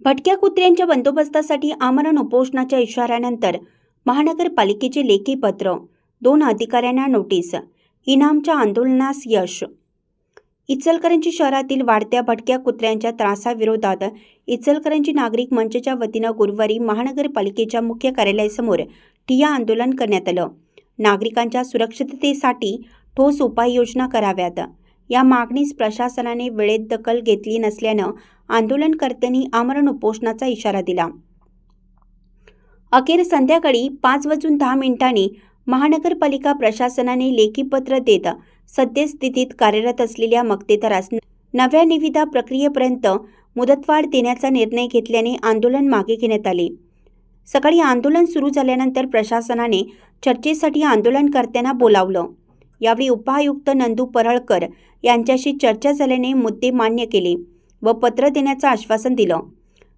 भटक्या कुत्र्यांच्या बंदोबस्तासाठी आमरण उपोषणाच्या इशाऱ्यानंतर महानगरपालिकेचे लेखी पत्र, 2 अधिकाऱ्यांना नोटीस, इनामच्या आंदोलनास यश. इचलकरंजी शहरातील वाढत्या भटक्या कुत्र्यांच्या त्रासाविरोधात इचलकरंजी नागरिक मंचच्या वतीनं गुरुवारी महानगरपालिकेच्या मुख्य कार्यालयासमोर ठिय्या आंदोलन करण्यात आलं. नागरिकांच्या सुरक्षिततेसाठी ठोस उपाययोजना कराव्यात या मागणीस प्रशासनाने वेळेत दखल घेतली नसल्यानं आंदोलनकर्त्यांनी आमरण उपोषणाचा इशारा दिला. अखेर संध्याकाळी 5:10 महानगरपालिका प्रशासनाने लेखी पत्र देत सद्यस्थितीत कार्यरत असलेल्या मक्तेदारास नव्या निविदा प्रक्रियेपर्यंत मुदतवाढ देण्याचा निर्णय घेतल्याने आंदोलन मागे घेण्यात आले. सकाळी आंदोलन सुरू झाल्यानंतर प्रशासनाने चर्चेसाठी आंदोलनकर्त्यांना बोलावलं. यावेळी उपायुक्त नंदू परळकर यांच्याशी चर्चा झाल्याने मुद्दे मान्य केले व पत्र देण्याचं आश्वासन दिलं.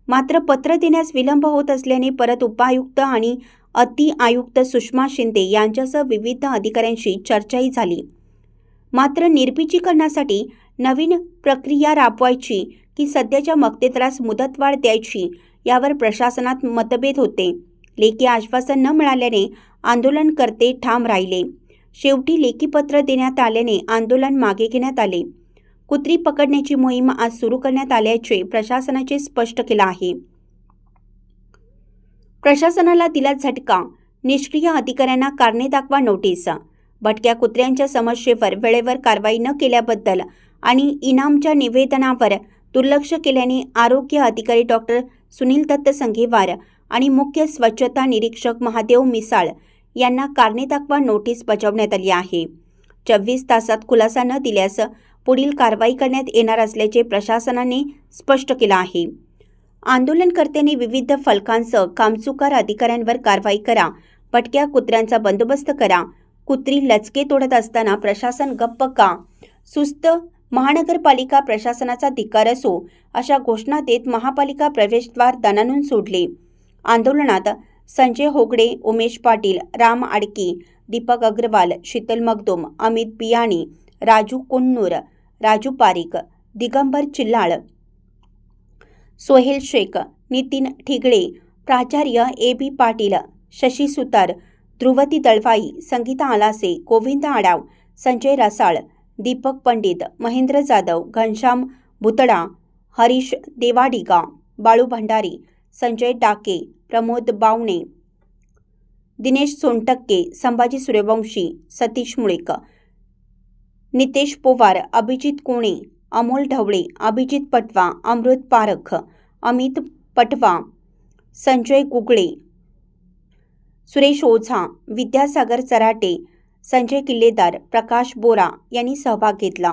मात्र पत्र देण्यास विलंब होत असल्याने परत उपायुक्त आणि अति आयुक्त सुषमा शिंदे यांच्यासह विविध अधिकाऱ्यांशी चर्चाही झाली. मात्र निर्बिजीकरणासाठी नवीन प्रक्रिया राबवायची की सध्याच्या मक्तेदारास मुदतवाढ द्यायची यावर प्रशासनात मतभेद होते. लेखी आश्वासन न मिळाल्याने आंदोलनकर्ते ठाम राहिले. शेवटी लेखी पत्र देण्यात आल्याने आंदोलन मागे घेण्यात आले. कुत्री पकडण्याची मोहीम आज सुरू करण्यात आल्याचे प्रशासनाचे स्पष्ट केलं आहे. प्रशासनाला दिला झटका, निष्क्रिय अधिकाऱ्यांना कारणे दाखवा नोटीस. भटक्या कुत्र्यांच्या समस्येवर वेळेवर कारवाई न केल्याबद्दल आणि इनामच्या निवेदनावर दुर्लक्ष केल्याने आरोग्य अधिकारी डॉक्टर सुनील दत्त संघेवार आणि मुख्य स्वच्छता निरीक्षक महादेव मिसाळ यांना कारणे दाखवा नोटीस बजावण्यात आली आहे. 24 तासात खुलासा न दिल्यास पुढील कारवाई करण्यात येणार असल्याचे प्रशासनाने स्पष्ट केलं आहे. आंदोलनकर्त्यांनी विविध फलकांसह कामचुकार अधिकाऱ्यांवर कारवाई करा, भटक्या कुत्र्यांचा बंदोबस्त करा, कुत्री लचके तोडत असताना प्रशासन गप्प का, सुस्त महानगरपालिका प्रशासनाचा धिक्कार असो अशा घोषणा देत महापालिका प्रवेशद्वार दणाणून सोडले. आंदोलनात संजय होगडे, उमेश पाटील, राम आडकी, दीपक अग्रवाल, शीतल मगदूम, अमित बियाणी, राजू कुन्नूर, राजू पारिक, दिगंबर चिल्लाळ, सोहेल शेख, नितीन ठिगळे, प्राचार्य A.B. पाटील, शशी सुतार, ध्रुवती दळवाई, संगीता आलासे, गोविंद आडाव, संजय रसाळ, दीपक पंडित, महेंद्र जाधव, घनश्याम भुतडा, हरीश देवाडिगा, बाळू भंडारी, संजय डाके, प्रमोद बावणे, दिनेश सोनटक्के, संभाजी सूर्यवंशी, सतीश मुळेक, नितेश पोवार, अभिजित कोणे, अमोल ढवळे, अभिजित पटवा, अमृत पारख, अमित पटवा, संजय गुगळे, सुरेश ओझा, विद्यासागर चराटे, संजय किल्लेदार, प्रकाश बोरा यांनी सहभाग घेतला.